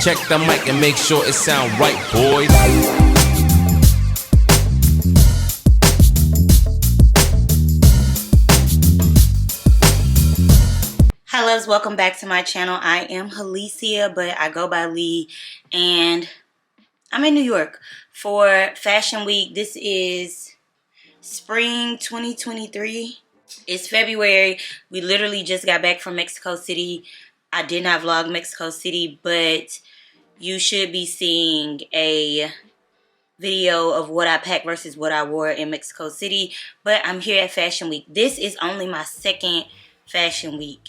Check the mic and make sure it sound right, boys. Hi loves, welcome back to my channel. I am Hanifa, but I go by Lee, and I'm in New York for Fashion Week. This is spring 2023. It's February. We literally just got back from Mexico City. I did not vlog Mexico City, but you should be seeing a video of what I packed versus what I wore in Mexico City. But I'm here at Fashion Week. This is only my second Fashion Week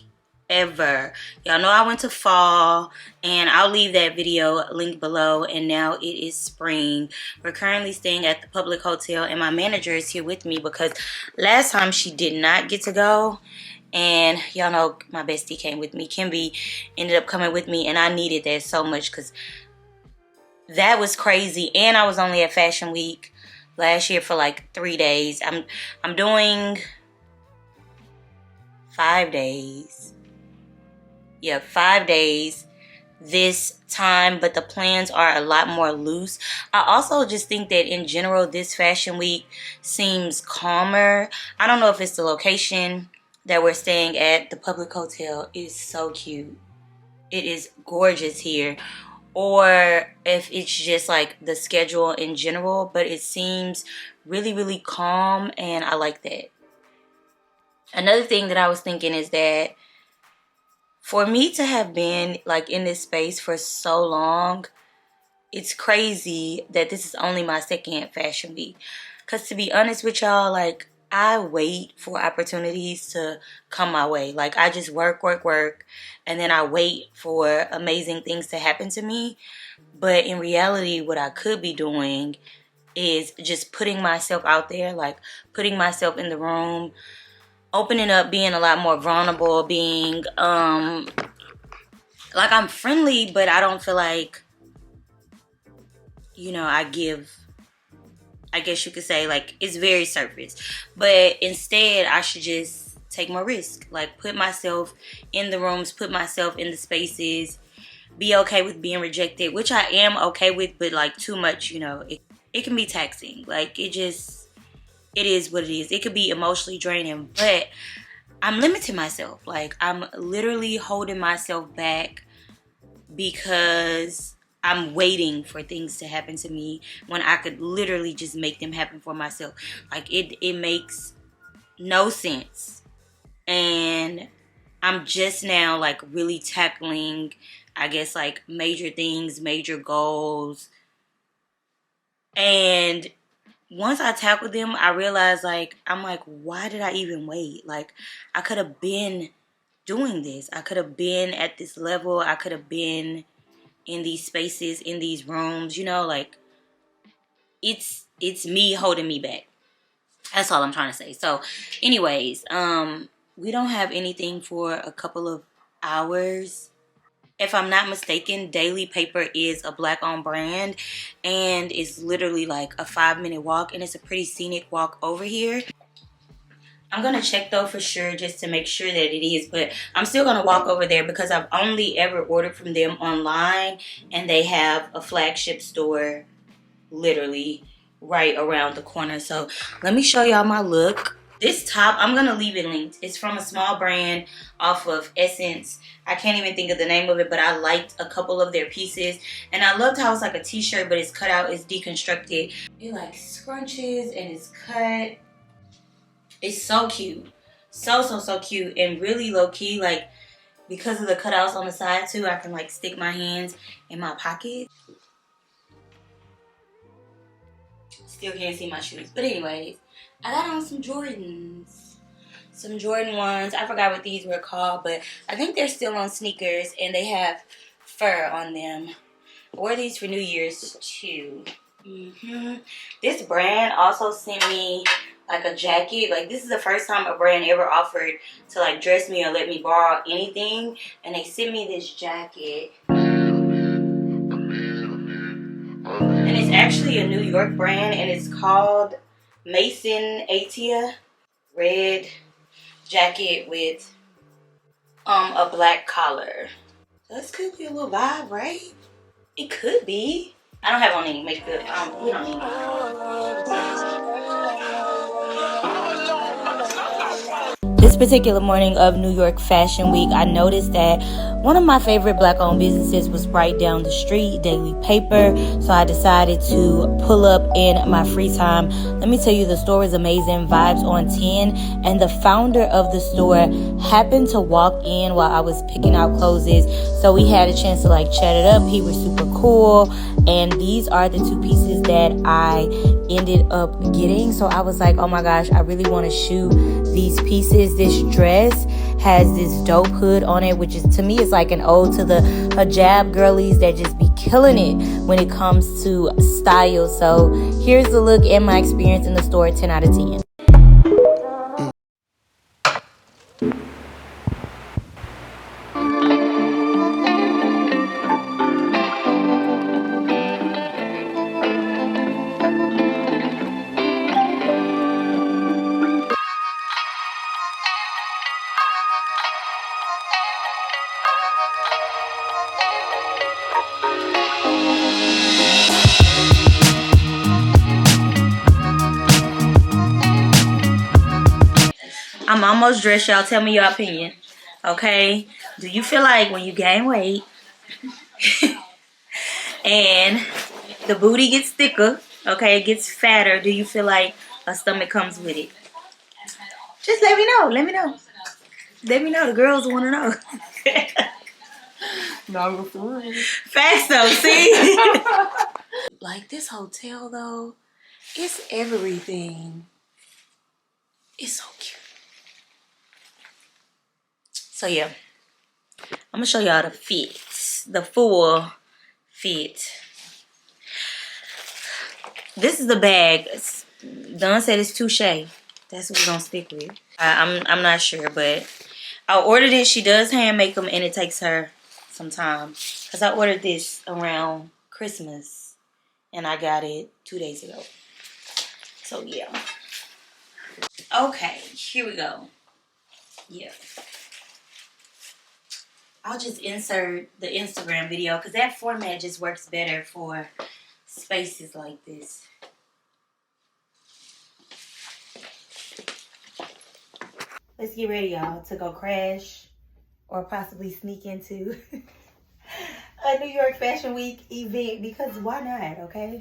ever. Y'all know I went to fall, and I'll leave that video linked below. And now it is spring. We're currently staying at the Public Hotel, and my manager is here with me because last time she did not get to go, and y'all know my bestie came with me. Kimby ended up coming with me, and I needed that so much because that was crazy. And I was only at Fashion Week last year for like 3 days. I'm doing 5 days. Yeah, 5 days this time, but the plans are a lot more loose. I also just think that in general, this Fashion Week seems calmer. I don't know if it's the location that we're staying at. The Public Hotel is so cute. It is gorgeous here. Or if it's just like the schedule in general, but it seems really, really calm, and I like that. Another thing that I was thinking is that for me to have been like in this space for so long, it's crazy that this is only my second Fashion Week. Because to be honest with y'all, like, I wait for opportunities to come my way. Like, I just work, and then I wait for amazing things to happen to me. But in reality, what I could be doing is just putting myself out there, like putting myself in the room, opening up, being a lot more vulnerable, being, like, I'm friendly, but I don't feel like, you know, I guess you could say, like, it's very surface. But instead, I should just take more risk. Like, put myself in the rooms, put myself in the spaces, be okay with being rejected, which I am okay with, but, like, too much, you know, it can be taxing. Like, it is what it is. It could be emotionally draining, but I'm limiting myself. Like, I'm literally holding myself back because I'm waiting for things to happen to me when I could literally just make them happen for myself. Like, it makes no sense. And I'm just now, like, really tackling, I guess, like, major things, major goals. And once I tackled them, I realized, like, I'm like, why did I even wait? Like, I could have been doing this. I could have been at this level. I could have been in these spaces, in these rooms, you know, like, it's me holding me back. That's all I'm trying to say. So, anyways, we don't have anything for a couple of hours. If I'm not mistaken, Daily Paper is a black-owned brand, and it's literally like a 5-minute walk, and it's a pretty scenic walk over here. I'm going to check, though, for sure, just to make sure that it is. But I'm still going to walk over there because I've only ever ordered from them online. And they have a flagship store literally right around the corner. So let me show y'all my look. This top, I'm going to leave it linked. It's from a small brand off of Essence. I can't even think of the name of it, but I liked a couple of their pieces. And I loved how it's like a t-shirt, but it's cut out, it's deconstructed. It like scrunches and it's cut. It's so cute. So cute. And really low-key, like, because of the cutouts on the side, too, I can, like, stick my hands in my pocket. Still can't see my shoes. But anyways, I got on some Jordans. Some Jordan 1s. I forgot what these were called, but I think they're still on sneakers, and they have fur on them. I wore these for New Year's, too. This brand also sent me like a jacket. Like, this is the first time a brand ever offered to like dress me or let me borrow anything, and they sent me this jacket, and it's actually a New York brand, and it's called Mason Atia. Red jacket with a black collar. So this could be a little vibe, right? It could be. I don't have on any makeup. We don't need. This particular morning of New York Fashion Week, I noticed that one of my favorite black-owned businesses was right down the street, Daily Paper. So I decided to pull up in my free time. Let me tell you, the store is amazing, vibes on 10. And the founder of the store happened to walk in while I was picking out clothes. So we had a chance to like chat it up. He was super cool. And these are the two pieces that I ended up getting. So I was like, oh my gosh, I really want to shoot these pieces. This dress has this dope hood on it, which is, to me, is like an ode to the hijab girlies that just be killing it when it comes to style. So here's the look and my experience in the store, 10 out of 10. I'm almost dressed, y'all. Tell me your opinion. Okay? Do you feel like when you gain weight and the booty gets thicker, okay, it gets fatter, do you feel like a stomach comes with it? Just let me know. Let me know. Let me know. The girls want to know. No, for real. Facts though, see? Like this hotel though, it's everything. It's so cute. So yeah, I'm gonna show y'all the fits, the full fit. This is the bag. Dawn said it's touche. That's what we're gonna stick with. I'm not sure, but I ordered it. She does hand make them, and it takes her some time because I ordered this around Christmas, and I got it 2 days ago. So yeah. Okay, here we go. Yeah. I'll just insert the Instagram video because that format just works better for spaces like this. Let's get ready, y'all, to go crash or possibly sneak into a New York Fashion Week event because why not, okay?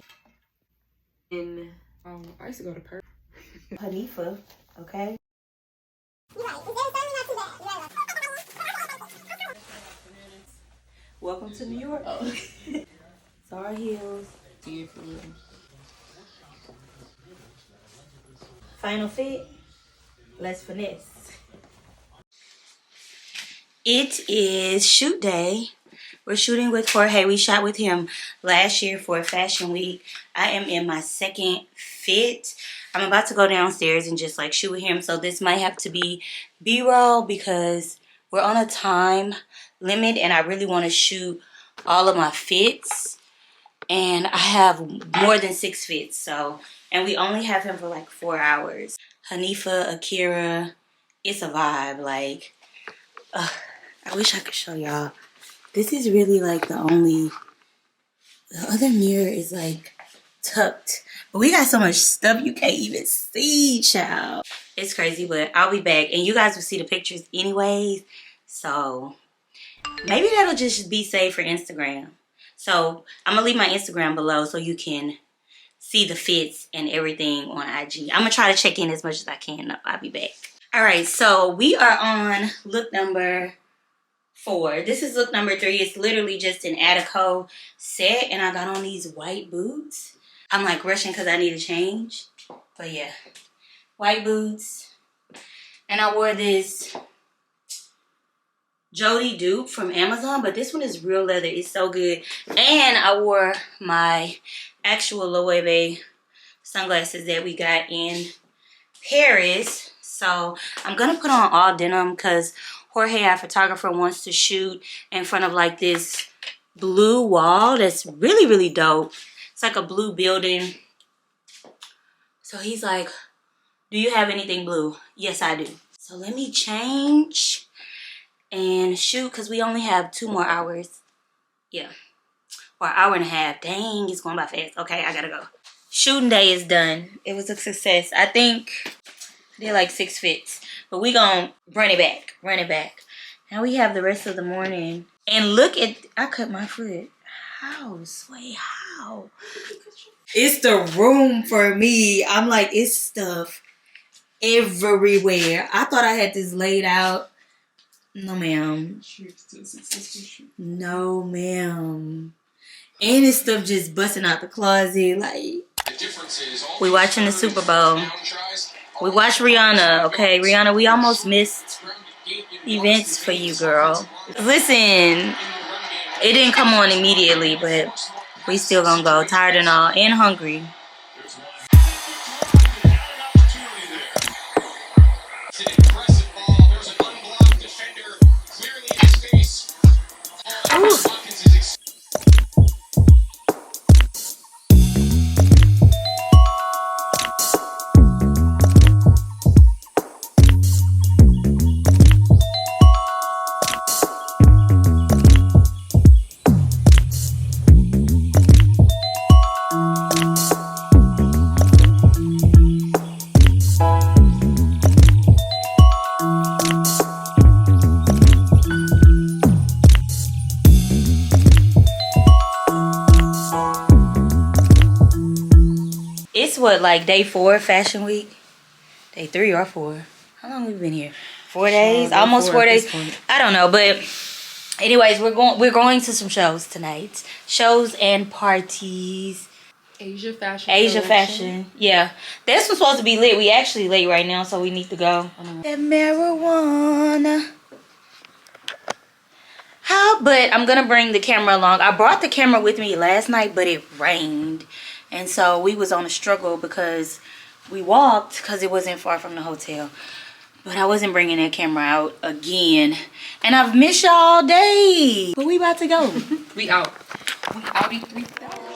And I used to go to Perth. Hanifa, okay? Welcome to New York. Oh. Sorry, heels. Yeah, for real. Final fit. Let's finesse. It is shoot day. We're shooting with Jorge. We shot with him last year for Fashion Week. I am in my second fit. I'm about to go downstairs and just like shoot with him. So this might have to be B-roll because we're on a time limit and I really want to shoot all of my fits. And I have more than 6 fits. So, and we only have him for like 4 hours. Hanifa, Akira, it's a vibe. Like, I wish I could show y'all. This is really like the other mirror is like tucked. But we got so much stuff you can't even see, child. It's crazy, but I'll be back. And you guys will see the pictures anyways. So maybe that'll just be saved for Instagram. So I'm going to leave my Instagram below so you can see the fits and everything on IG. I'm going to try to check in as much as I can. I'll be back. All right, so we are on look number 4. This is look number 3. It's literally just an Attico set, and I got on these white boots. I'm like rushing because I need a change. But yeah, white boots. And I wore this Jody dupe from Amazon, but this one is real leather. It's so good. And I wore my actual Loewe sunglasses that we got in Paris. So I'm gonna put on all denim because Jorge, our photographer, wants to shoot in front of like this blue wall that's really, really dope. It's like a blue building. So he's like, do you have anything blue? Yes, I do. So let me change and shoot because we only have 2 more hours. Yeah. or an hour and a half. Dang, it's going by fast. Okay, I gotta go. Shooting day is done. It was a success. I think I did like 6 fits. But we gonna run it back. Run it back. Now we have the rest of the morning. And look at, I cut my foot. How? Sway, how? It's the room for me. I'm like, it's stuff everywhere. I thought I had this laid out. No, ma'am. No, ma'am. And this stuff just busting out the closet. Like, we watching the Super Bowl. We watched Rihanna, okay? Rihanna, we almost missed events for you, girl. Listen, it didn't come on immediately, but we still gonna go. Tired and all, and hungry. Ooh. It's what, like day 4 fashion week? Day 3 or 4? How long have we been here? 4 days? Almost 4 days. I don't know, but anyways, we're going to some shows tonight. Shows and parties. Asia fashion. Asia fashion. Yeah. This was supposed to be lit. We actually late right now, so we need to go. That marijuana. But I'm gonna bring the camera along. I brought the camera with me last night, but it rained. And so we was on a struggle because we walked because it wasn't far from the hotel. But I wasn't bringing that camera out again. And I've missed y'all all day. But we about to go. We out. We outie 3000.